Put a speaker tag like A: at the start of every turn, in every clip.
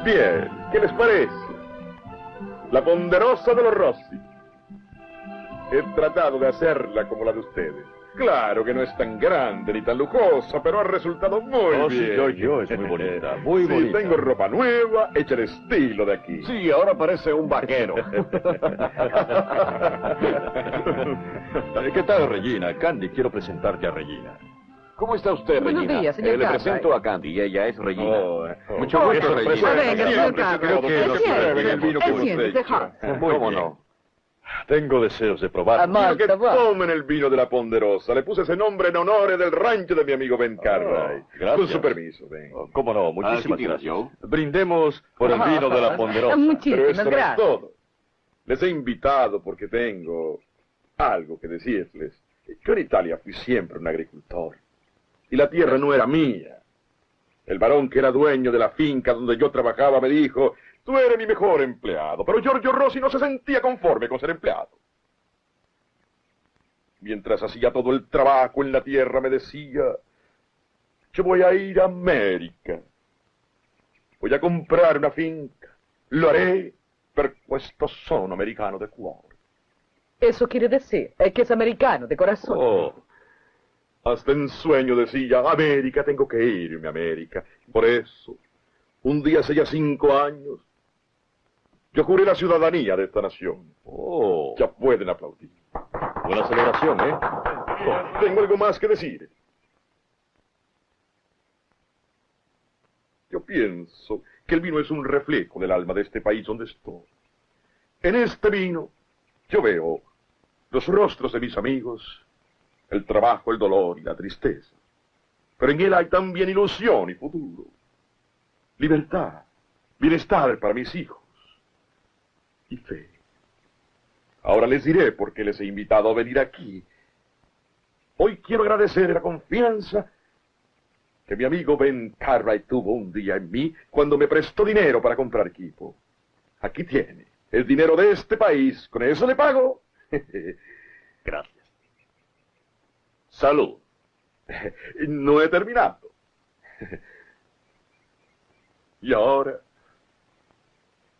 A: Bien, ¿qué les parece? La ponderosa de los Rossi. He tratado de hacerla como la de ustedes. Claro que no es tan grande ni tan lujosa, pero ha resultado muy bien.
B: Sí, es muy bonita, muy
A: sí,
B: bonita.
A: Tengo ropa nueva, hecha de estilo de aquí.
C: Sí, ahora parece un vaquero.
B: ¿Qué tal, Regina? Candy, quiero presentarte a Regina.
C: ¿Cómo está usted,
D: Buenos
C: Regina?
D: días, señor
C: Le
D: Cartwright.
C: presento a Candy, ella es Regina.
A: Mucho
C: gusto,
A: qué
C: Regina.
D: Venga, señor
A: Siempre
D: Cartwright.
A: creo que no se prueben el vino que hemos
D: Siéntese,
A: hecho.
D: Hart.
B: Muy
C: ¿Cómo
B: bien.
C: no?
B: Tengo deseos de probar.
A: Quiero que tomen el vino de la Ponderosa. Le puse ese nombre en honor del rancho de mi amigo Ben Cartwright.
B: gracias.
A: Con su permiso, Ben.
B: ¿Cómo no? Muchísimas
C: Aquí tienes,
B: gracias.
C: Joe.
B: Brindemos por el vino de la Ponderosa.
A: Pero
D: Muchísimas
A: esto no es
D: gracias.
A: todo. Les he invitado porque tengo algo que decirles. Yo en Italia fui siempre un agricultor. Y la tierra no era mía. El varón que era dueño de la finca donde yo trabajaba me dijo: tú eres mi mejor empleado. Pero Giorgio Rossi no se sentía conforme con ser empleado. Mientras hacía todo el trabajo en la tierra me decía: yo voy a ir a América. Voy a comprar una finca. Lo haré per questo sono americano de cuore.
D: Eso quiere decir, es que es americano, de corazón.
A: Oh, hasta en sueño decía: América, tengo que irme a América. Por eso, un día hace ya 5 años, yo juré la ciudadanía de esta nación.
B: Oh,
A: Ya pueden aplaudir.
B: buena celebración, ¿eh?
A: Tengo algo más que decir. Yo pienso que el vino es un reflejo del alma de este país donde estoy. En este vino yo veo los rostros de mis amigos, el trabajo, el dolor y la tristeza. Pero en él hay también ilusión y futuro. Libertad, bienestar para mis hijos y fe. Ahora les diré por qué les he invitado a venir aquí. Hoy quiero agradecer la confianza que mi amigo Ben Cartwright tuvo un día en mí cuando me prestó dinero para comprar equipo. Aquí tiene el dinero de este país. ¿Con eso le pago?
B: Gracias.
A: Salud. No he terminado. Y ahora,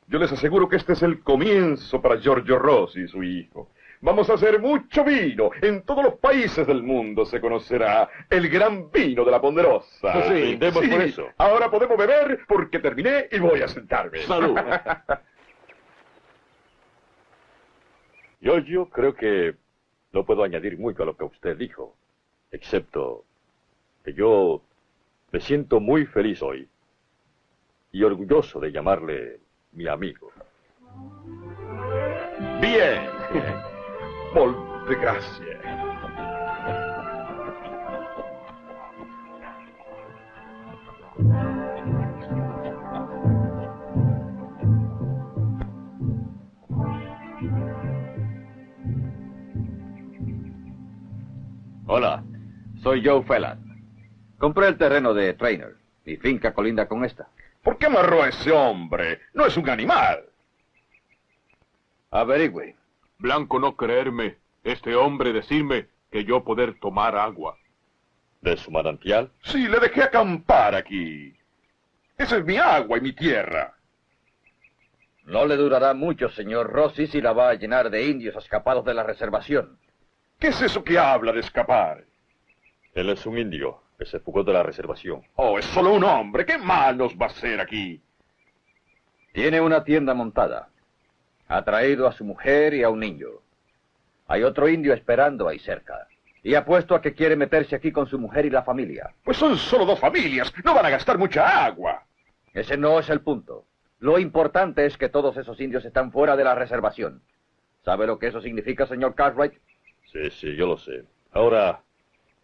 A: yo les aseguro que este es el comienzo para Giorgio Rossi y su hijo. Vamos a hacer mucho vino. En todos los países del mundo se conocerá el gran vino de la Ponderosa.
B: Sí, brindemos por eso.
A: Ahora podemos beber porque terminé y voy a sentarme.
C: Salud.
B: Yo creo que no puedo añadir mucho a lo que usted dijo, excepto que yo me siento muy feliz hoy y orgulloso de llamarle mi amigo.
A: Bien. Molte grazie.
C: Hola, soy Joe Fellan. Compré el terreno de Trainer. Mi finca colinda con esta.
A: ¿Por qué amarró a ese hombre? No es un animal.
C: Averigüe.
E: Blanco no creerme, este hombre decirme que yo poder tomar agua.
B: ¿De su manantial?
A: Sí, le dejé acampar aquí. Esa es mi agua y mi tierra.
F: No le durará mucho, señor Rossi, si la va a llenar de indios escapados de la reservación.
A: ¿Qué es eso que habla de escapar?
B: Él es un indio que se fugó de la reservación.
A: Oh, es solo un hombre. ¿Qué mal nos va a hacer aquí?
F: Tiene una tienda montada. Ha traído a su mujer y a un niño. Hay otro indio esperando ahí cerca. Y apuesto a que quiere meterse aquí con su mujer y la familia.
A: Pues son solo 2 familias. No van a gastar mucha agua.
F: Ese no es el punto. Lo importante es que todos esos indios están fuera de la reservación. ¿Sabe lo que eso significa, señor Cartwright?
B: Sí, yo lo sé. Ahora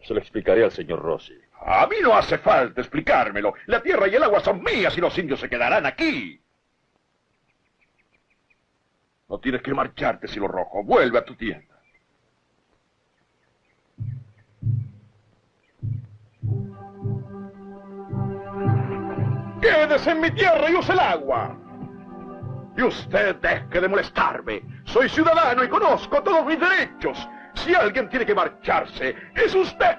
B: se lo explicaré al señor Rossi.
A: A mí no hace falta explicármelo. La tierra y el agua son mías y los indios se quedarán aquí. No tienes que marcharte, Silo Rojo. Vuelve a tu tienda. ¡Quédese en mi tierra y use el agua! Y usted deje de molestarme. Soy ciudadano y conozco todos mis derechos. Si alguien tiene que marcharse, es usted.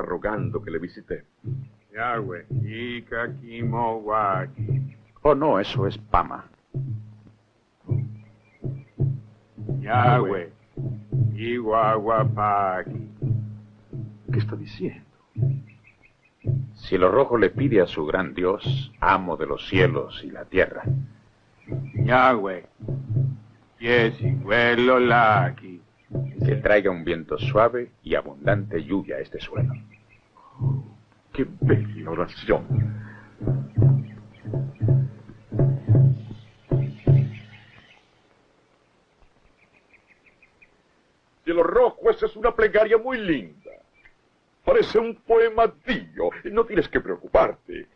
A: está rogando que le visitemos.
E: Yahweh, Ikakimowaki.
G: Oh, no, eso es Pama.
E: Yahweh, Iwaguapaki.
A: ¿Qué está diciendo?
G: Cielo Rojo le pide a su gran Dios, amo de los cielos y la tierra,
E: Yahweh, Yesihuelolaki.
G: que traiga un viento suave y abundante lluvia a este suelo.
A: ¡Qué bella oración! Cielo Rojo, esa es una plegaria muy linda. Parece un poema tío. No tienes que preocuparte.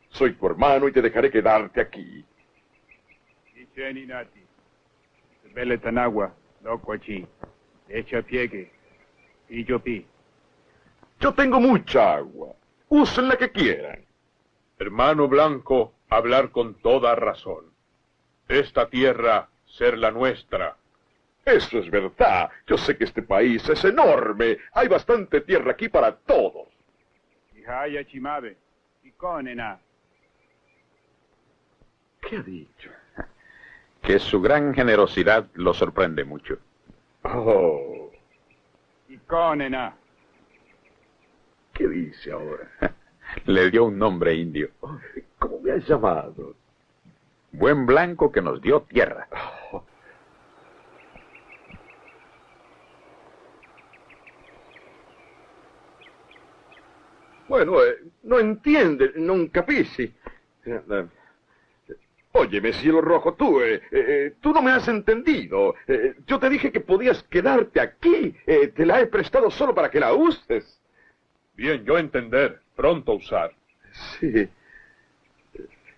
A: Soy tu hermano y te dejaré quedarte aquí.
E: Icheninati. Beletanagua, Locuachi. Echa piegue. Iyopi.
A: Yo tengo mucha agua. Usen la que quieran.
H: Hermano Blanco, hablar con toda razón. Esta tierra ser la nuestra.
A: Eso es verdad. Yo sé que este país es enorme. Hay bastante tierra aquí para todos.
E: Ihaya Chimabe. Iconena.
A: ¿Qué ha dicho?
G: Que su gran generosidad lo sorprende mucho.
A: Oh,
E: Iconena.
A: ¿qué dice ahora?
G: Le dio un nombre indio.
A: ¿Cómo me has llamado?
G: Buen Blanco que nos dio tierra.
A: Oh. Bueno, no entiende, non capisci. Óyeme, Cielo Rojo, tú no me has entendido. Yo te dije que podías quedarte aquí. Te la he prestado solo para que la uses.
H: Bien, yo entender, pronto usar.
A: Sí.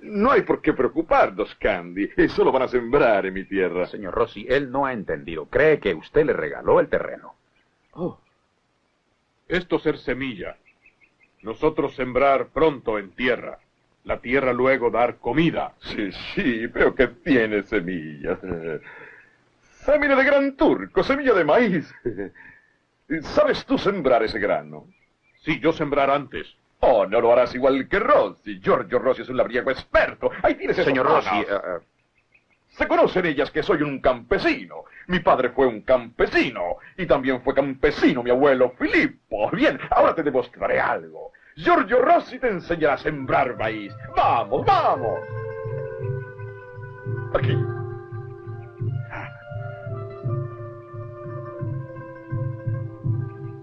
A: No hay por qué preocuparnos, Candy. Solo van a sembrar en mi tierra.
G: Señor Rossi, él no ha entendido. Cree que usted le regaló el terreno.
A: Oh,
H: Esto ser semilla. Nosotros sembrar pronto en tierra. La tierra luego dar comida.
A: sí, veo que tiene semillas. Semilla de gran turco, semilla de maíz. ¿Sabes tú sembrar ese grano?
H: Sí, yo sembrar antes.
A: Oh, no lo harás igual que Rossi. Giorgio Rossi es un labriego experto. Ahí tienes esas
G: Señor
A: manos.
G: Rossi,
A: Se conocen ellas que soy un campesino. Mi padre fue un campesino. Y también fue campesino mi abuelo Filippo. Bien, ahora te demostraré algo. Giorgio Rossi te enseñará a sembrar maíz. ¡Vamos, vamos! Aquí.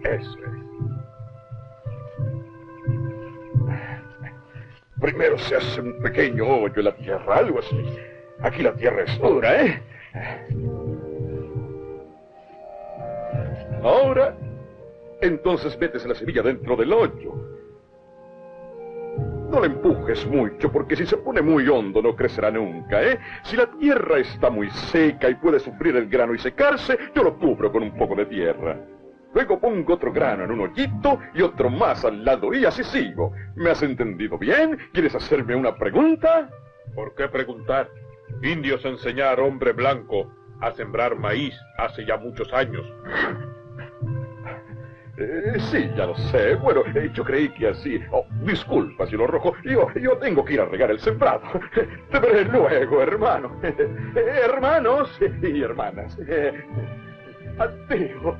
A: Eso es. Primero se hace un pequeño hoyo en la tierra, algo así. Aquí la tierra es dura, ¿eh? Ahora, entonces metes la semilla dentro del hoyo. No la empujes mucho, porque si se pone muy hondo no crecerá nunca, ¿eh? Si la tierra está muy seca y puede sufrir el grano y secarse, yo lo cubro con un poco de tierra. Luego pongo otro grano en un hoyito y otro más al lado y así sigo. ¿Me has entendido bien? ¿Quieres hacerme una pregunta?
H: ¿Por qué preguntar? Indios enseñar hombre blanco a sembrar maíz hace ya muchos años.
A: Sí, ya lo sé. Bueno, yo creí que así... Oh, disculpa, Cielo Rojo. Yo tengo que ir a regar el sembrado. Te veré luego, hermano. Hermanos y hermanas. Addio.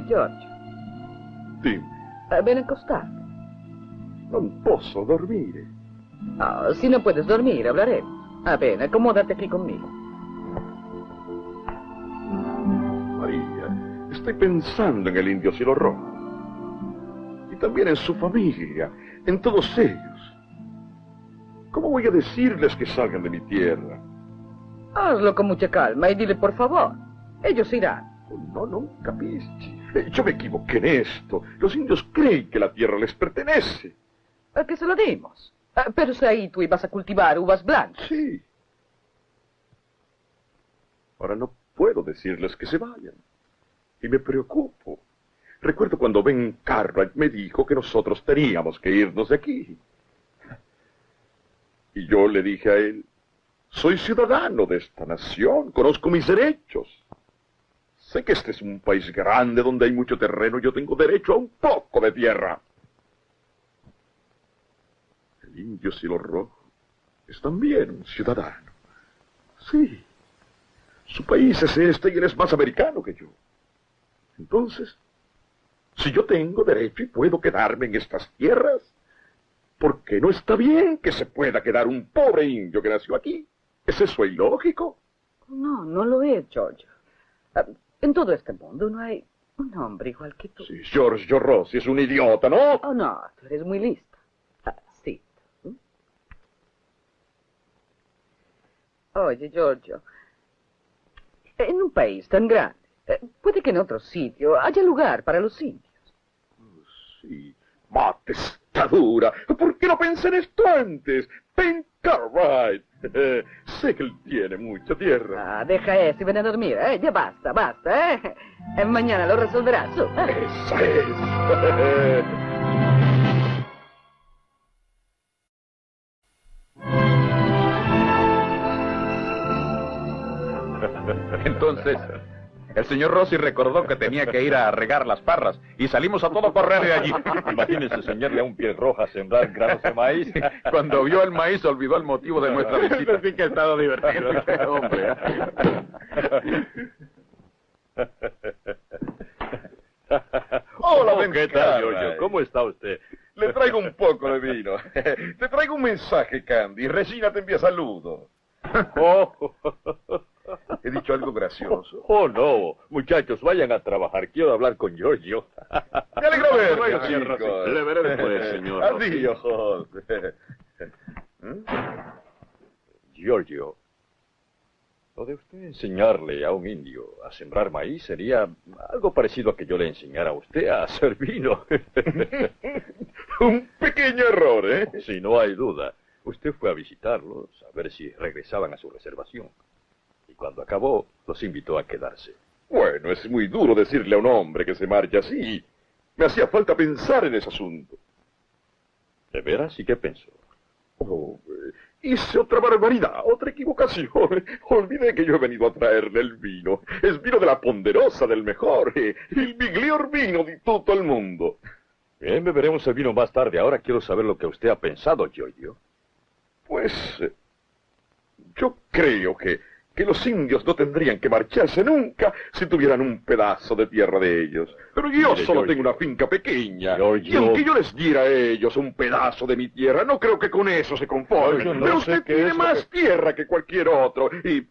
D: Giorgio,
A: Dimmi,
D: ven a acostar.
A: non posso dormire.
D: Ah, si no puedes dormir, hablaremos. Ven, acomódate aquí conmigo.
A: María, estoy pensando en el indio Cielo Rojo. Y también en su familia, en todos ellos. ¿Cómo voy a decirles que salgan de mi tierra?
D: Hazlo con mucha calma y dile por favor. Ellos irán.
A: Oh, no capisci. Yo me equivoqué en esto. Los indios creen que la tierra les pertenece.
D: ¿A qué se lo dimos? Pero si ahí tú ibas a cultivar uvas blancas.
A: Sí. Ahora no puedo decirles que se vayan. Y me preocupo. recuerdo cuando Ben Cartwright me dijo que nosotros teníamos que irnos de aquí. Y yo le dije a él, soy ciudadano de esta nación, conozco mis derechos. Sé que este es un país grande donde hay mucho terreno y yo tengo derecho a un poco de tierra. El indio Cielo Rojo es también un ciudadano. Sí, su país es este y él es más americano que yo. Entonces, si yo tengo derecho y puedo quedarme en estas tierras, ¿por qué no está bien que se pueda quedar un pobre indio que nació aquí? ¿Es eso ilógico?
D: No, no lo es, George. En todo este mundo no hay un hombre igual que tú.
A: Sí, Giorgio Rossi es un idiota, ¿no?
D: Oh, no, tú eres muy lista. Sí. Oye, Giorgio, en un país tan grande, puede que en otro sitio haya lugar para los indios.
A: Sí, matestadura. ¿Por qué no pensé en esto antes? Ben Cartwright. Sé que él tiene mucha tierra.
D: Deja eso y ven a dormir, ¿eh? Ya basta, basta, ¿eh? Mañana lo resolverás tú.
A: Esa es.
G: Entonces, el señor Rossi recordó que tenía que ir a regar las parras y salimos a todo correr de allí.
B: Imagínense enseñarle a un piel roja a sembrar granos de maíz.
G: Cuando vio el maíz olvidó el motivo de nuestra visita.
H: Sí que ha estado divertido.
G: Hombre.
A: Hola,
B: Oh,
A: Ben
B: ¿qué tal,
A: Cartwright?
B: Giorgio? ¿Cómo está usted?
A: Le traigo un poco de vino. Te traigo un mensaje, Candy. Regina te envía saludos.
B: Oh,
A: He dicho algo gracioso.
B: oh, no. Muchachos, vayan a trabajar. Quiero hablar con Giorgio.
A: Me alegro
H: Luego,
A: verte,
H: señor
A: chicos.
H: Rossi. Le veré después, señor Rossi.
A: Adiós.
B: Giorgio, lo de usted enseñarle a un indio a sembrar maíz sería algo parecido a que yo le enseñara a usted a hacer vino.
A: Un pequeño error, ¿eh?
B: Si no hay duda. Usted fue a visitarlos, a ver si regresaban a su reservación. Y cuando acabó, los invitó a quedarse.
A: Bueno, es muy duro decirle a un hombre que se marcha así. Me hacía falta pensar en ese asunto.
B: ¿De veras? ¿Y qué pensó?
A: Oh, hice otra barbaridad, otra equivocación. Olvidé que yo he venido a traerle el vino. Es vino de la Ponderosa, del mejor. El miglior vino de todo el mundo.
B: Bien, beberemos el vino más tarde. Ahora quiero saber lo que usted ha pensado, Giorgio.
A: Pues yo creo que los indios no tendrían que marcharse nunca si tuvieran un pedazo de tierra de ellos. Pero yo
B: Mire,
A: solo
B: Giorgio.
A: tengo una finca pequeña.
B: Giorgio.
A: Y aunque yo les diera a ellos un pedazo de mi tierra, no creo que con eso se conformen.
B: Giorgio, no
A: Pero
B: sé
A: usted
B: qué
A: tiene
B: es lo
A: más tierra que cualquier otro. Y...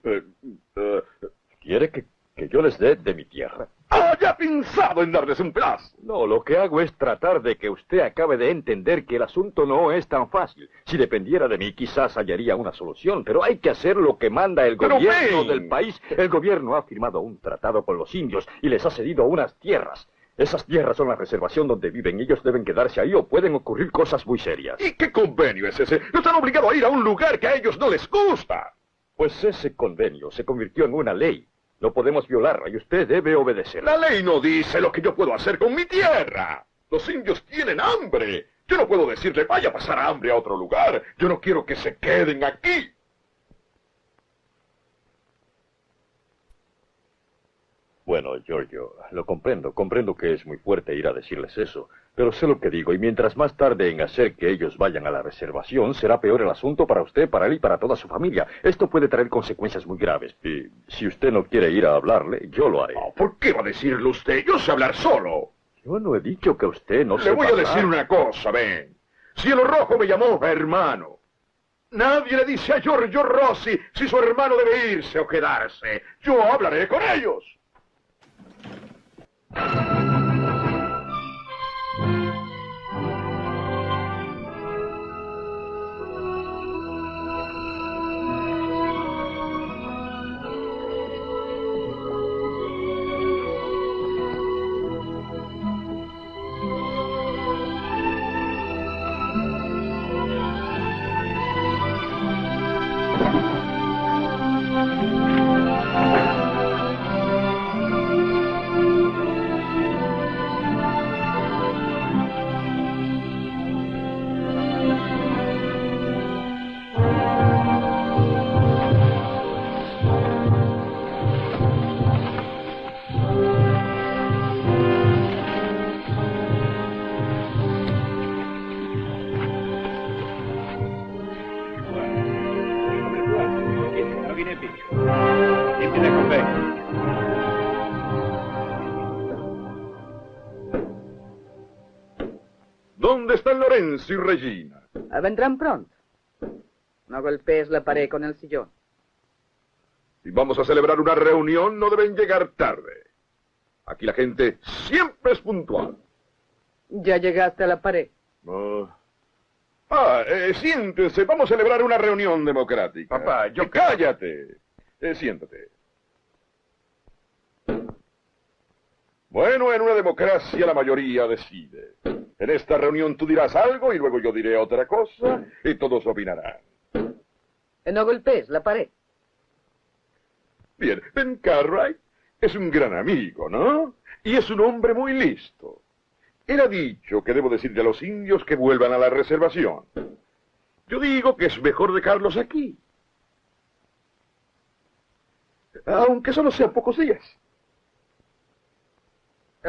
B: ¿Quiere que yo les dé de mi tierra?
A: ¿haya pensado en darles un pedazo?
B: No, lo que hago es tratar de que usted acabe de entender que el asunto no es tan fácil. Si dependiera de mí, quizás hallaría una solución, pero hay que hacer lo que manda el
A: Pero
B: gobierno
A: ven.
B: del país. El gobierno ha firmado un tratado con los indios y les ha cedido unas tierras. Esas tierras son la reservación donde viven. Ellos deben quedarse ahí o pueden ocurrir cosas muy serias.
A: ¿Y qué convenio es ese? No están obligados a ir a un lugar que a ellos no les gusta.
B: Pues ese convenio se convirtió en una ley. No podemos violarla y usted debe obedecerla.
A: La ley no dice lo que yo puedo hacer con mi tierra. Los indios tienen hambre. Yo no puedo decirle, vaya a pasar hambre a otro lugar. Yo no quiero que se queden aquí.
B: Bueno, Giorgio, lo comprendo. Comprendo que es muy fuerte ir a decirles eso. Pero sé lo que digo, y mientras más tarde en hacer que ellos vayan a la reservación, será peor el asunto para usted, para él y para toda su familia. Esto puede traer consecuencias muy graves. Y si usted no quiere ir a hablarle, yo lo haré.
A: ¿Por qué va a decirlo usted? Yo sé hablar solo.
B: Yo no he dicho que usted no
A: Le
B: sepa
A: voy a
B: hablar.
A: decir una cosa, ven. Cielo Rojo me llamó hermano. Nadie le dice a Giorgio Rossi si su hermano debe irse o quedarse. Yo hablaré con ellos. ¿Dónde están Lorenzo y Regina?
D: Vendrán pronto. No golpees la pared con el sillón.
A: Si vamos a celebrar una reunión, no deben llegar tarde. Aquí la gente siempre es puntual.
D: Ya llegaste a la pared.
A: Siéntense, vamos a celebrar una reunión democrática.
G: Papá, yo
A: cállate. Siéntate. Bueno, en una democracia la mayoría decide. En esta reunión tú dirás algo y luego yo diré otra cosa y todos opinarán.
D: No golpees la pared.
A: Bien, Ben Cartwright es un gran amigo, ¿no? Y es un hombre muy listo. Él ha dicho que debo decirle a los indios que vuelvan a la reservación. Yo digo que es mejor dejarlos aquí. Aunque solo sean pocos días.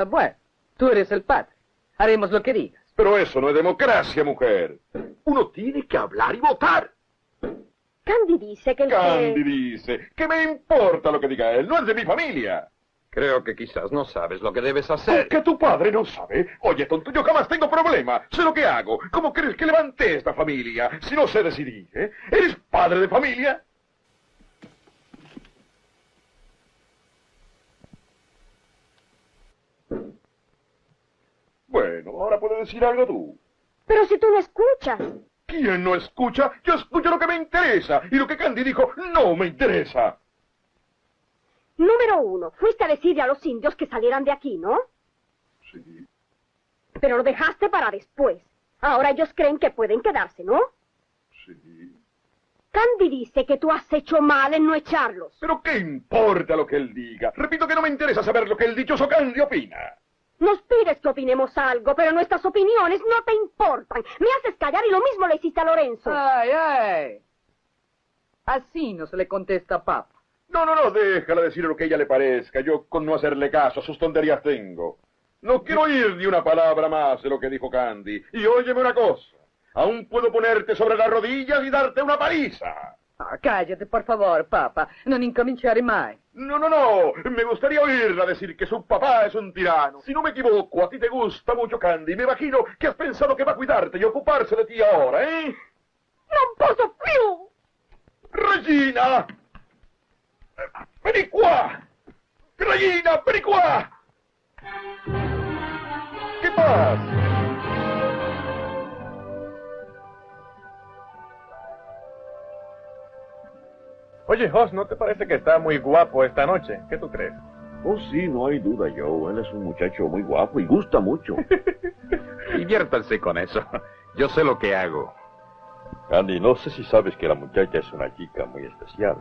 D: Bueno, tú eres el padre. Haremos lo que digas.
A: Pero eso no es democracia, mujer. Uno tiene que hablar y votar.
I: Candy dice que
A: Candy dice que me importa lo que diga él, no es de mi familia.
G: Creo que quizás no sabes lo que debes hacer.
A: ¿Que tu padre no sabe? Oye, tonto, yo jamás tengo problema. Sé lo que hago. ¿Cómo crees que levanté esta familia si no sé decidir, eh? ¿Eres padre de familia? Bueno, ahora puedes decir algo tú.
I: Pero si tú no escuchas.
A: ¿Quién no escucha? Yo escucho lo que me interesa. Y lo que Candy dijo no me interesa.
I: Número 1, fuiste a decirle a los indios que salieran de aquí, ¿no?
A: Sí.
I: Pero lo dejaste para después. Ahora ellos creen que pueden quedarse, ¿no?
A: Sí.
I: Candy dice que tú has hecho mal en no echarlos.
A: ¿Pero qué importa lo que él diga? Repito que no me interesa saber lo que el dichoso Candy opina.
I: Nos pides que opinemos algo, pero nuestras opiniones no te importan. Me haces callar y lo mismo le hiciste a Lorenzo.
D: ¡Ay, ay! Así no se le contesta a Papa.
A: No, déjala decir lo que a ella le parezca. Yo con no hacerle caso a sus tonterías tengo. No quiero oír ni una palabra más de lo que dijo Candy. Y óyeme una cosa. Aún puedo ponerte sobre las rodillas y darte una paliza.
D: Cállate, por favor, Papa. Non incominciare mai.
A: No. Me gustaría oírla decir que su papá es un tirano. Si no me equivoco, a ti te gusta mucho Candy. Me imagino que has pensado que va a cuidarte y ocuparse de ti ahora, ¿eh?
I: ¡Non posso più!
A: ¡Regina! ¡Vieni qua! ¡Regina, vieni qua! ¿Qué pasa?
E: Oye, Hoss, ¿no te parece que está muy guapo esta noche? ¿Qué tú crees?
B: Oh, sí, no hay duda, Joe. Él es un muchacho muy guapo y gusta mucho.
G: Diviértanse con eso. Yo sé lo que hago.
B: Candy, no sé si sabes que la muchacha es una chica muy especial.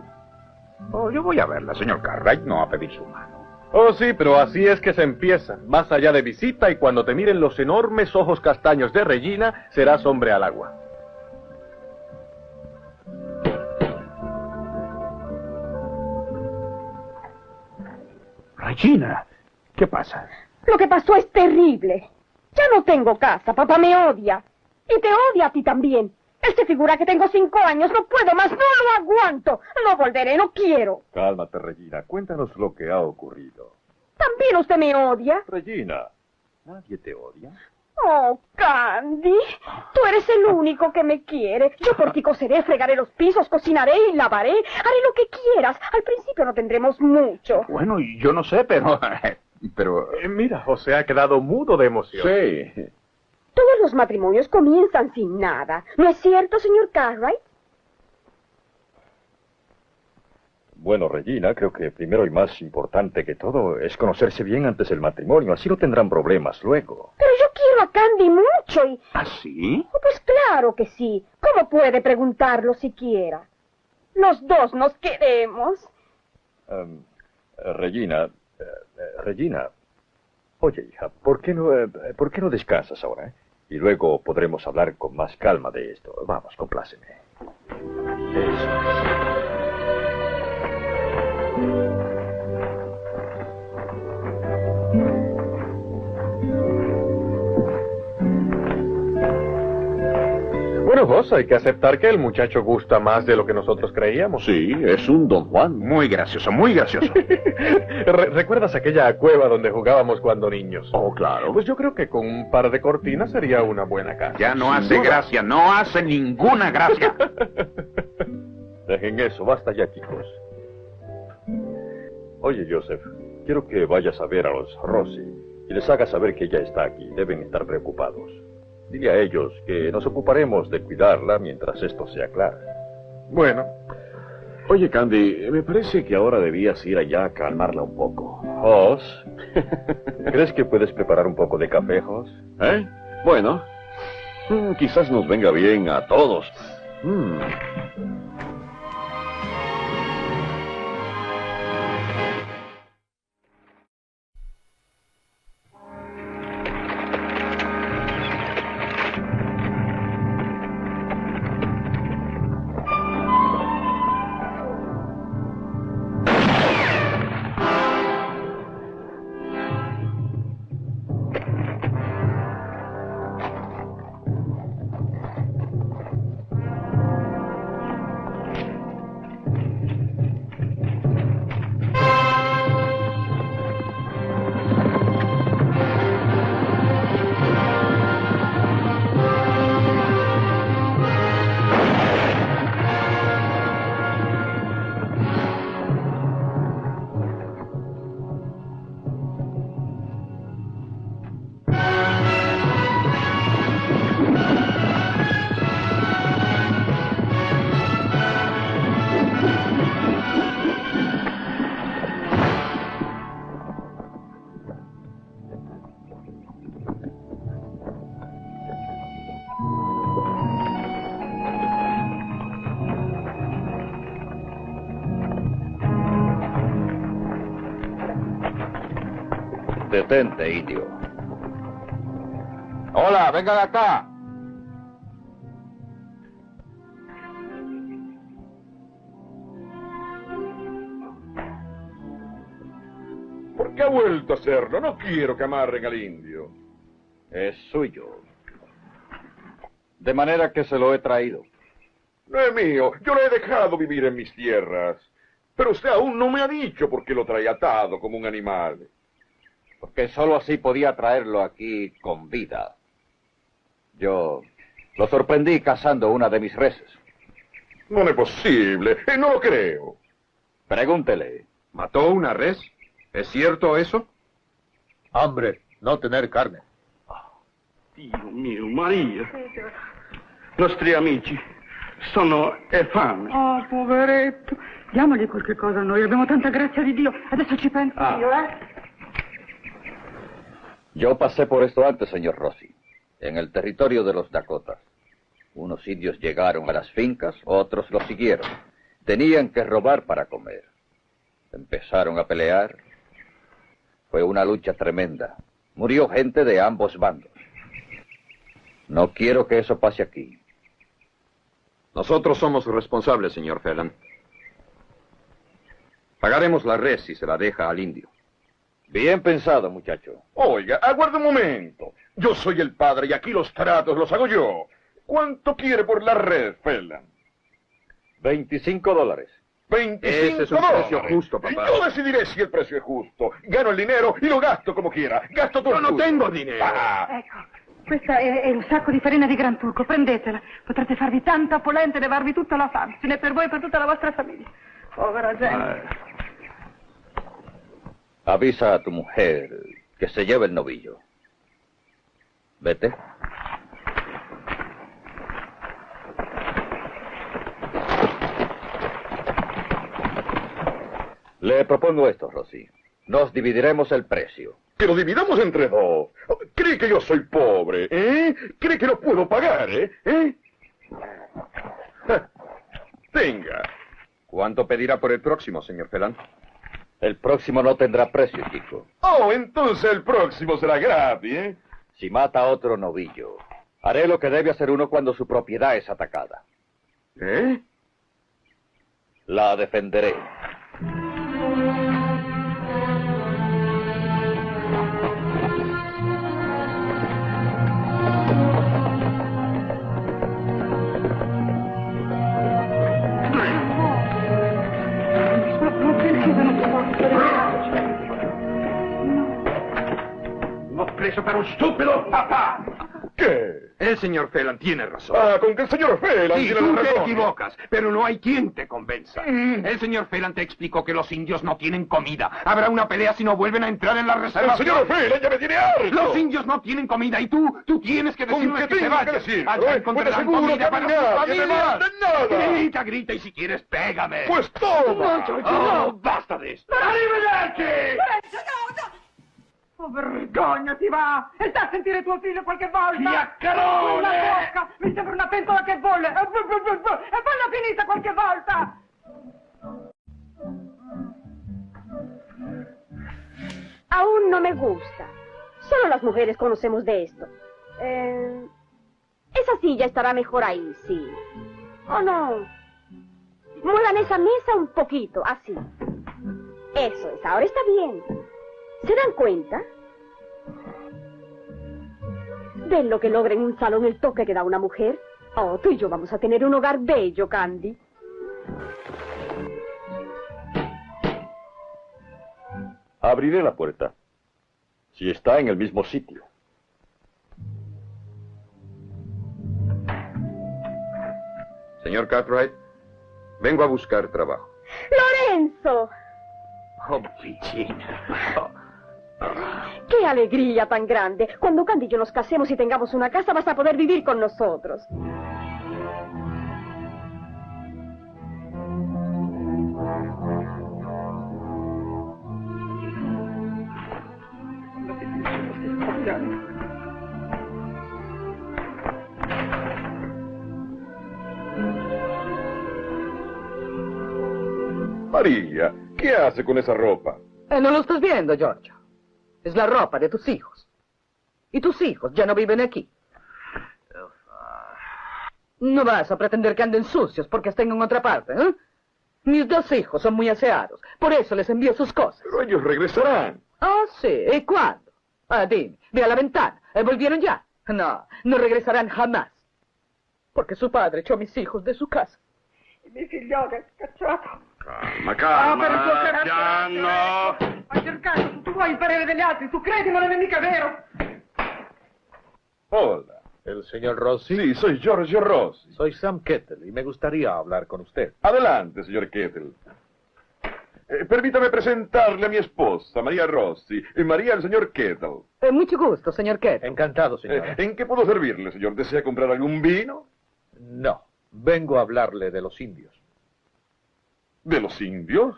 G: Oh, yo voy a verla, señor Cartwright, no a pedir su mano.
E: Oh, sí, pero así es que se empieza. Más allá de visita y cuando te miren los enormes ojos castaños de Regina, serás hombre al agua.
H: Regina, ¿qué pasa?
I: Lo que pasó es terrible. Ya no tengo casa, papá me odia. Y te odia a ti también. Él se figura que tengo 5 años, no puedo más, no lo aguanto. No volveré, no quiero.
B: Cálmate, Regina. Cuéntanos lo que ha ocurrido.
I: ¿También usted me odia?
B: Regina, ¿nadie te odia?
I: Oh, Candy, tú eres el único que me quiere. Yo por ti coseré, fregaré los pisos, cocinaré y lavaré. Haré lo que quieras. Al principio no tendremos mucho.
G: Bueno, yo no sé, pero...
E: Mira, José ha quedado mudo de emoción.
B: Sí.
I: Todos los matrimonios comienzan sin nada. ¿No es cierto, señor Cartwright?
B: Bueno, Regina, creo que primero y más importante que todo es conocerse bien antes del matrimonio. Así no tendrán problemas luego.
I: Pero yo quiero a Candy mucho y...
G: ¿Ah, sí?
I: Oh, pues claro que sí. ¿Cómo puede preguntarlo siquiera? Los dos nos queremos.
B: Regina, oye, hija, ¿por qué no descansas ahora? Y luego podremos hablar con más calma de esto. Vamos, compláceme. Eso.
J: Bueno, vos hay que aceptar que el muchacho gusta más de lo que nosotros creíamos.
A: Sí, es un Don Juan.
H: Muy gracioso, muy gracioso.
J: ¿Recuerdas aquella cueva donde jugábamos cuando niños?
A: Oh, claro.
J: Pues yo creo que con un par de cortinas sería una buena casa.
H: Ya no hace gracia, no hace ninguna gracia.
B: Dejen eso, basta ya, chicos. Oye, Joseph, quiero que vayas a ver a los Rossi y les hagas saber que ella está aquí. Deben estar preocupados. Dile a ellos que nos ocuparemos de cuidarla mientras esto se aclara.
J: Bueno.
A: Oye, Candy, me parece que ahora debías ir allá a calmarla un poco.
B: Hoss, ¿crees que puedes preparar un poco de café, Hoss?
A: ¿Eh? Bueno, quizás nos venga bien a todos.
F: Detente, indio.
C: Hola, vengan acá.
A: ¿Por qué ha vuelto a hacerlo? No quiero que amarren al indio.
F: Es suyo. De manera que se lo he traído.
A: No es mío, yo lo he dejado vivir en mis tierras. Pero usted aún no me ha dicho por qué lo trae atado como un animal.
F: Porque solo así podía traerlo aquí con vida. Yo lo sorprendí cazando una de mis reses.
A: No es posible, no lo creo.
F: Pregúntele.
G: ¿Mató una res? ¿Es cierto eso?
H: Hambre, no tener carne.
E: Dio mio, Maria. Nostri amici sono fame.
K: Oh, poveretto. Diamogli qualche cosa a noi, abbiamo tanta grazia di Dio. Adesso ci penso io,
F: Yo pasé por esto antes, señor Rossi, en el territorio de los Dakotas. Unos indios llegaron a las fincas, otros los siguieron. Tenían que robar para comer. Empezaron a pelear. Fue una lucha tremenda. Murió gente de ambos bandos. No quiero que eso pase aquí.
G: Nosotros somos responsables, señor Phelan. Pagaremos la res si se la deja al indio.
F: Bien pensado, muchacho.
A: Oiga, aguarde un momento. Yo soy el padre y aquí los tratos los hago yo. ¿Cuánto quiere por la red, Phelan?
F: $25.
A: 25
G: Ese es un precio justo, papá.
A: Yo decidiré si el precio es justo. Gano el dinero y lo gasto como quiera. Gasto todo.
E: Yo no tengo dinero.
K: Ecco, questa è un sacco di farina di Gran Turco, prendetela. Potrete farvi tanta polenta e levarvi tutta la fame. Ce n'è per voi e per tutta la vostra famiglia. Povera gente.
F: Avisa a tu mujer que se lleve el novillo. Vete. Le propongo esto, Rossi. Nos dividiremos el precio.
A: Que lo dividamos entre dos. ¿Cree que yo soy pobre, ¿Cree que no puedo pagar, Tenga.
G: ¿Cuánto pedirá por el próximo, señor Phelan?
F: El próximo no tendrá precio, chico.
A: Oh, entonces el próximo será gratis,
F: Si mata a otro novillo, haré lo que debe hacer uno cuando su propiedad es atacada. La defenderé.
L: preso per un stupido papà.
A: ¿Qué?
L: El señor Phelan tiene razón.
A: Ah, con que el señor Phelan
L: Sí,
A: tiene
L: tú
A: la
L: te
A: razón.
L: equivocas, pero no hay quien te convenza. El señor Phelan te explicó que los indios no tienen comida. Habrá una pelea si no vuelven a entrar en la
A: El
L: reserva.
A: señor Phelan ya me tiene harto.
L: Los indios no tienen comida y tú tienes que
A: ¿Con
L: decirles
A: qué
L: que se
A: tengo que
L: vayan.
A: decirlo,
L: Allá
A: eh?
L: encontrarán
A: Pues seguro
L: comida
A: que
L: para
A: nadie
L: sus
A: me
L: familias.
A: manda nada.
L: Grita, grita y si quieres pégame.
A: Pues toma.
L: Oh, basta de esto. Arrivederci!
K: Oh, vergognati, va! E sta a sentire tuo figlio qualche volta!
L: Chiacchierone!
K: La bocca! Mi sembra una pentola che bolle! E balla finita qualche volta!
I: Aún no me gusta. Solo las mujeres conocemos de esto. Esa silla estará mejor ahí, sí. ¿O no? Muevan esa mesa un poquito, así. Eso es, ahora está bien. ¿Se dan cuenta? ¿Ven lo que logra en un salón el toque que da una mujer? Oh, tú y yo vamos a tener un hogar bello, Candy.
B: Abriré la puerta. Si está en el mismo sitio.
C: Señor Cartwright, vengo a buscar trabajo.
I: ¡Lorenzo!
L: Oh, Virginia.
I: ¡Qué alegría tan grande! Cuando Candy y yo nos casemos y tengamos una casa, vas a poder vivir con nosotros.
A: María, ¿qué hace con esa ropa?
D: ¿No lo estás viendo, Giorgio? Es la ropa de tus hijos. Y tus hijos ya no viven aquí. No vas a pretender que anden sucios porque estén en otra parte, ¿eh? Mis dos hijos son muy aseados. Por eso les envío sus cosas.
A: Pero ellos regresarán.
D: Ah, sí. ¿Y cuándo? Ah, dime. Ve a la ventana. ¿Volvieron ya? No, no regresarán jamás. Porque su padre echó a mis hijos de su casa.
K: Mi figliolo è scacciato.
A: Calma, calma, piano.
K: Hai cercato, tu vuoi il parere degli altri, tu credi ma non è mica vero.
A: Hola.
J: ¿El señor Rossi?
A: Sí, soy Giorgio Rossi.
J: Soy Sam Kettle y me gustaría hablar con usted.
A: Adelante, señor Kettle. Permítame presentarle a mi esposa, María Rossi. María, el señor Kettle.
D: Mucho gusto, señor Kettle.
J: Encantado, señora.
A: ¿En qué puedo servirle, señor? ¿Desea comprar algún vino?
J: No, vengo a hablarle de los indios.
A: ¿De los indios?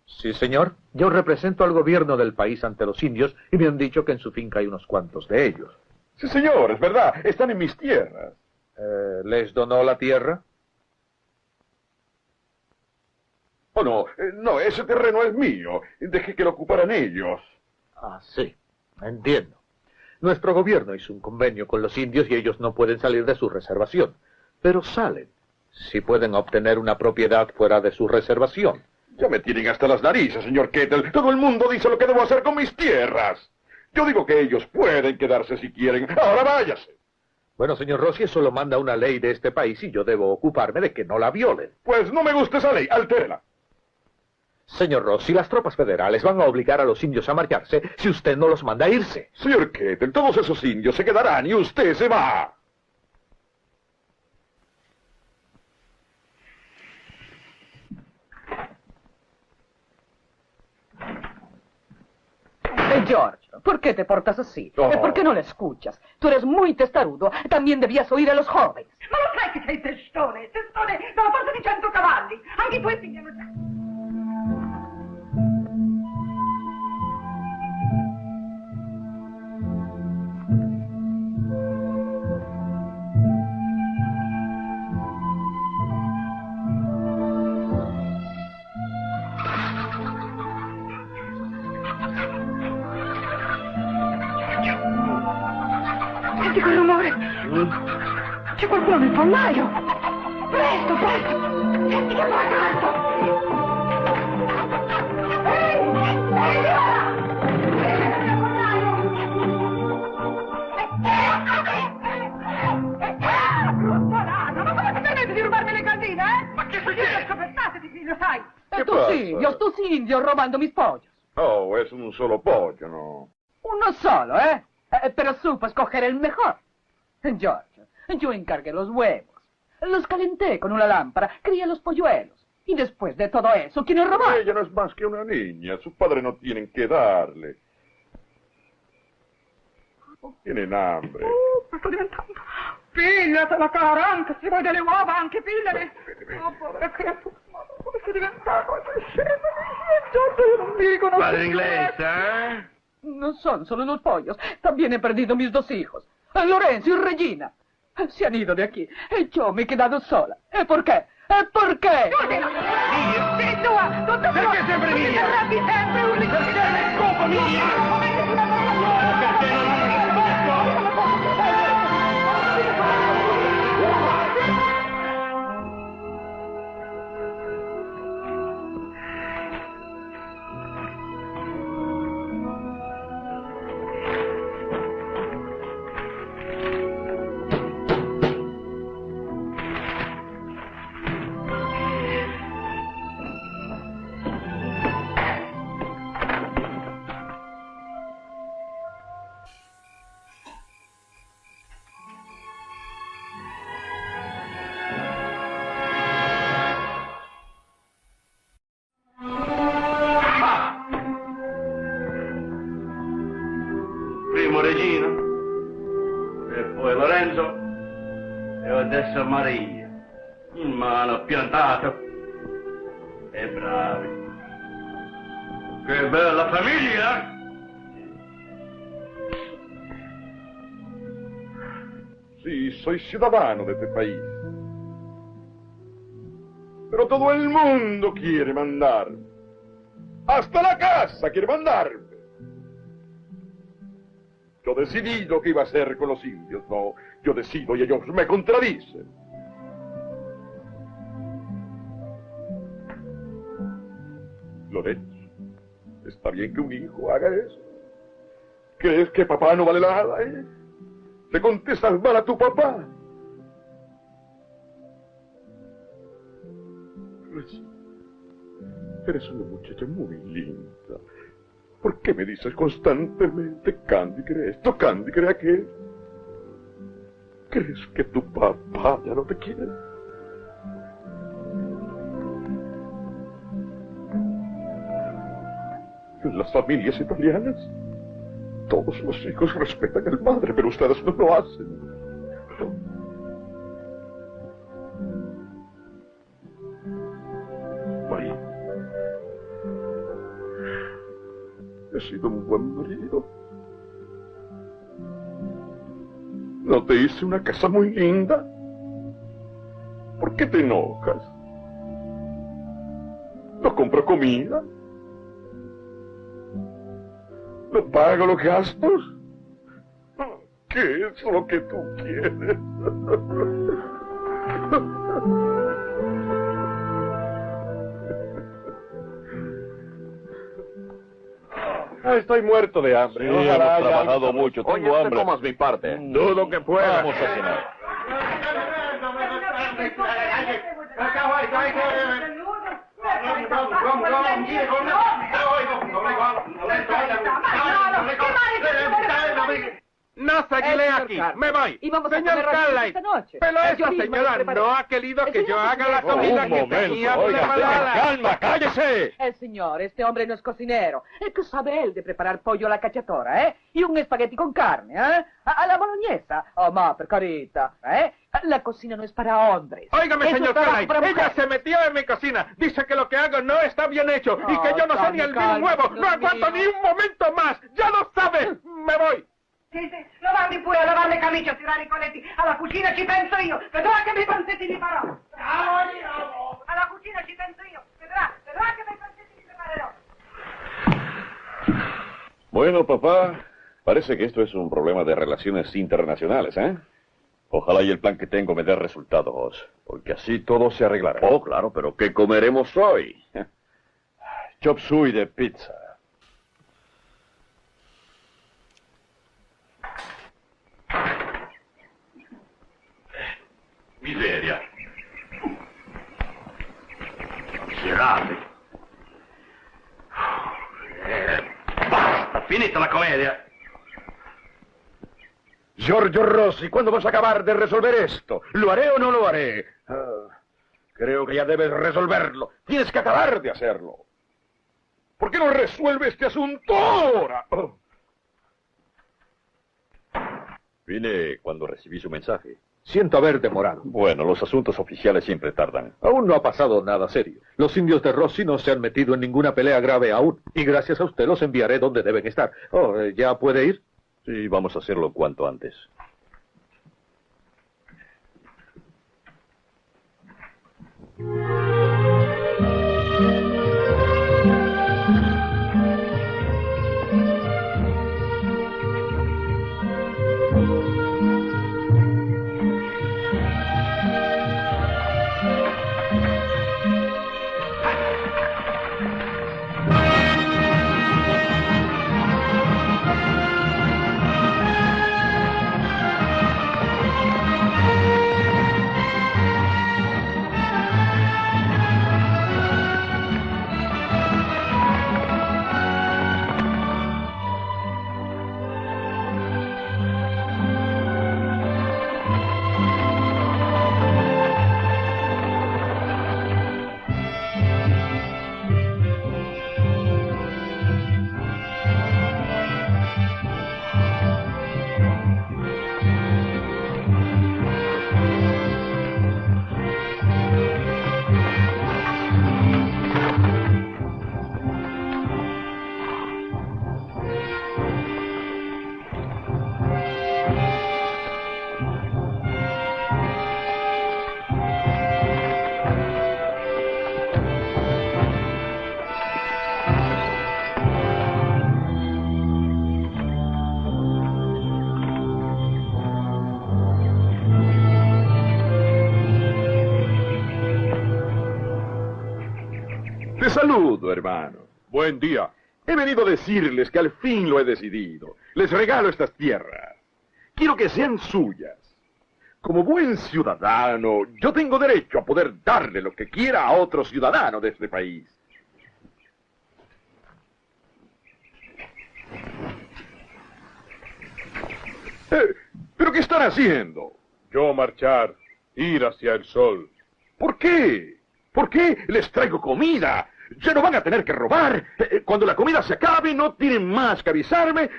J: Sí, señor. Yo represento al gobierno del país ante los indios y me han dicho que en su finca hay unos cuantos de ellos.
A: Sí, señor, es verdad. Están en mis tierras.
J: ¿Les donó la tierra?
A: Oh, no, no, ese terreno es mío. Dejé que lo ocuparan ellos.
J: Ah, sí, entiendo. Nuestro gobierno hizo un convenio con los indios y ellos no pueden salir de su reservación. Pero salen, si pueden obtener una propiedad fuera de su reservación.
A: Ya me tienen hasta las narices, señor Kettle. Todo el mundo dice lo que debo hacer con mis tierras. Yo digo que ellos pueden quedarse si quieren. Ahora váyase.
J: Bueno, señor Rossi, eso lo manda una ley de este país y yo debo ocuparme de que no la violen.
A: Pues no me gusta esa ley. Altérela.
J: Señor Rossi, las tropas federales van a obligar a los indios a marcharse si usted no los manda a irse.
A: Señor Kettle, todos esos indios se quedarán y usted se va.
D: Giorgio, ¿por qué te portas así?
A: Oh.
D: ¿Por qué no le escuchas? Tú eres muy testarudo. También debías oír a los jóvenes.
K: Ma lo sai che sei testone? Testone dalla forza di 100 cavalli. Anche i tuoi figli hanno già... Senti quel rumore? C'è qualcuno nel pollaio! Presto, presto! Senti che va alto! Ehi, brutto naso! Ma come ti permetti di rubarmi le galline, eh? Ma che succede? Scopertatevi, figlio, sai!
D: Tus indios robando mis pollos.
A: Oh, es un solo pollo, ¿no?
D: Uno solo, ¿eh? pero supo escoger el mejor. George, yo encargué los huevos. Los calenté con una lámpara, crié los polluelos. Y después de todo eso, ¿quién es robado?
A: Ella no es más que una niña. Sus padres no tienen que darle. Tienen hambre.
K: Sto diventando. Pigliatela, cara, anche se vuoi delle uova, anche pigliale. Oh, povera creatura, come sei diventato? Io non dico, non
L: Padre inglés, ¿eh?
D: No son solo los pollos. También he perdido mis 2 hijos. Lorenzo y Regina. Se han ido de aquí. Y yo me he quedado sola. ¿Y por qué? ¿Y por qué?
K: Sì, tua! Tutto
L: Perché sempre
K: tu
L: mia?
K: ti arrabbi sempre, un
L: Perché colpa mia?
M: Primo Regina, e poi Lorenzo, e adesso Maria. In mano piantata. E bravi. Che bella famiglia!
A: Sí, soy ciudadano de este país. Pero todo el mundo quiere mandarme. Hasta la casa quiere mandarme. Yo decidí lo que iba a hacer con los indios. No, yo decido y ellos me contradicen. Lorenzo, ¿está bien que un hijo haga eso? ¿Crees que papá no vale nada, ¿Le contestas mal a tu papá? Eres una muchacha muy linda. ¿Por qué me dices constantemente Candy cree esto, Candy cree aquello? ¿Crees que tu papá ya no te quiere? En las familias italianas, todos los hijos respetan al padre, pero ustedes no lo hacen. María, he sido un buen marido. ¿No te hice una casa muy linda? ¿Por qué te enojas? ¿No compro comida? ¿No pago los gastos? ¿Qué es lo que tú quieres?
B: Estoy muerto de hambre.
G: Sí, hemos trabajado mucho. Tengo
L: Oye,
G: hambre.
L: te comas mi parte.
G: Dudo que pueda. Vamos a cenar.
L: No seguiré aquí, me voy. Señor Carlyle, pero esta señora no ha querido que yo haga la comida que tenía preparada.
B: ¡Calma, cállese!
D: Señor, este hombre no es cocinero. ¿Qué sabe él de preparar pollo alla cacciatora, Y un espagueti con carne, A la bolognesa. Oh, ma, per carità, La cocina no es para hombres.
L: Óigame,
D: Eso
L: señor
D: es trabajo
L: Carlyle,
D: para
L: ella
D: mujeres.
L: se metió en mi cocina. Dice que lo que hago no está bien hecho y que yo no sé ni el vino nuevo. No aguanto ni un momento más. ¡Ya lo sabe! ¡Me voy!
K: Sì, lavandi pure, a lavare le camicie, a tirare i colletti. Alla cucina ci penso io. Vedrà che bei panzetti li farò. Alla cucina ci penso io. Vedrà che bei panzetti li preparerò.
B: Bueno, papá, parece que esto es un problema de relaciones internacionales, Ojalá y el plan que tengo me dé resultados, porque así todo se arreglará.
G: Oh, claro, pero ¿qué comeremos hoy?
B: Chop suey de pizza.
M: Miseria. Miserabili. Basta, finita la commedia.
A: Giorgio Rossi, ¿cuándo vas a acabar de resolver esto? ¿Lo haré o no lo haré? Creo que ya debes resolverlo. Tienes que acabar de hacerlo. ¿Por qué no resuelve este asunto ahora?
B: Vine cuando recibí su mensaje.
J: Siento haber demorado.
B: Bueno, los asuntos oficiales siempre tardan.
J: Aún no ha pasado nada serio. Los indios de Rossi no se han metido en ninguna pelea grave aún. Y gracias a usted los enviaré donde deben estar. ¿Ya puede ir?
B: Sí, vamos a hacerlo cuanto antes.
A: Te saludo, hermano.
H: Buen día.
A: He venido a decirles que al fin lo he decidido. Les regalo estas tierras. Quiero que sean suyas. Como buen ciudadano, yo tengo derecho a poder darle lo que quiera a otro ciudadano de este país. ¿Pero qué están haciendo?
H: Yo marchar, ir hacia el sol.
A: ¿Por qué? ¿Por qué les traigo comida? Ya no van a tener que robar. Cuando la comida se acabe, no tienen más que avisarme.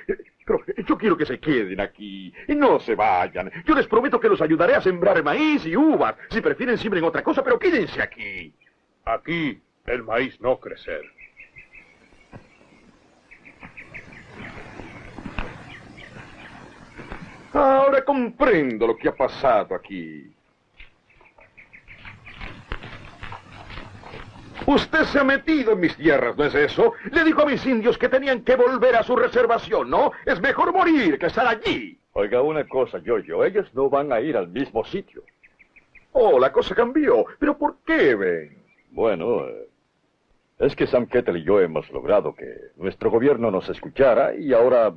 A: Pero yo quiero que se queden aquí. Y no se vayan. Yo les prometo que los ayudaré a sembrar maíz y uvas. Si prefieren, siembren otra cosa, pero quédense aquí.
H: Aquí el maíz no crecer.
A: Ahora comprendo lo que ha pasado aquí. Usted se ha metido en mis tierras, ¿no es eso? Le dijo a mis indios que tenían que volver a su reservación, ¿no? Es mejor morir que estar allí.
B: Oiga una cosa, Giorgio, ellos no van a ir al mismo sitio.
A: Oh, la cosa cambió. ¿Pero por qué, Ben?
B: Bueno, es que Sam Kettle y yo hemos logrado que nuestro gobierno nos escuchara y ahora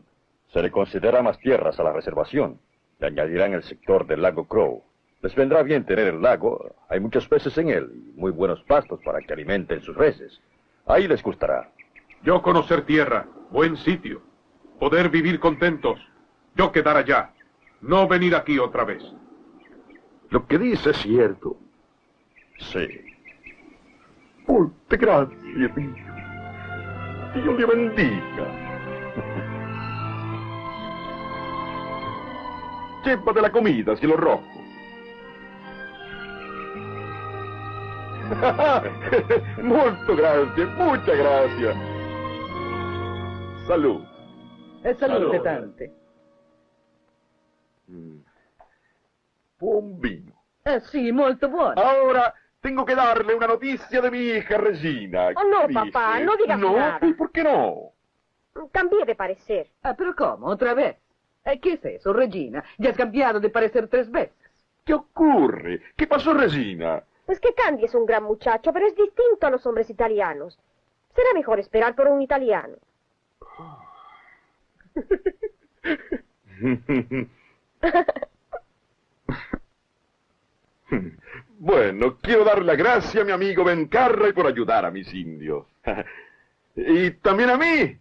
B: se le concederá más tierras a la reservación. Le añadirán el sector del lago Crow. Les vendrá bien tener el lago, hay muchos peces en él y muy buenos pastos para que alimenten sus reses. Ahí les gustará.
H: Yo conocer tierra, buen sitio, poder vivir contentos, yo quedar allá, no venir aquí otra vez.
A: Lo que dice es cierto.
B: Sí.
A: Muchas gracias, mío. Dios le bendiga. Llévate la comida, cielo rojo. Muchas gracias. Salud.
D: Salute tante.
A: Buon vino.
D: Sì, molto buono.
A: Ahora tengo que darle una noticia de mi hija Regina.
I: Oh, no,
A: ¿Qué
I: papá,
A: dice?
I: no digas nada.
A: ¿Y por qué no?
I: Cambié de parecer.
D: ¿Pero cómo? ¿Otra vez? ¿Qué es eso, Regina? Ya has cambiado de parecer 3 veces.
A: ¿Qué ocurre? ¿Qué pasó, Regina?
I: Pues que Candy es un gran muchacho, pero es distinto a los hombres italianos. Será mejor esperar por un italiano.
A: Bueno, quiero dar la gracia a mi amigo Ben Carray por ayudar a mis indios. Y también a mí.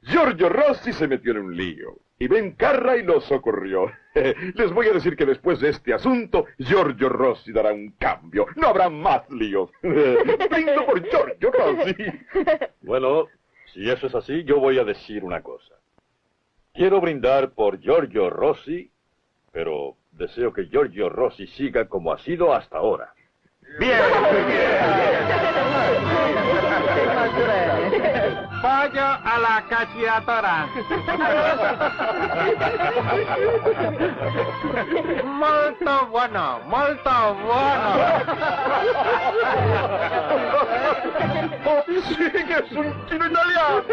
A: Giorgio Rossi se metió en un lío. Y Ben Carray lo socorrió. Les voy a decir que después de este asunto, Giorgio Rossi dará un cambio. No habrá más líos. Brindo por Giorgio Rossi.
B: Bueno, si eso es así, yo voy a decir una cosa. Quiero brindar por Giorgio Rossi, pero deseo que Giorgio Rossi siga como ha sido hasta ahora.
L: Bien. Pollo a la cacciatora. Molto bueno, molto bueno.
A: Sí, que es un chino italiano.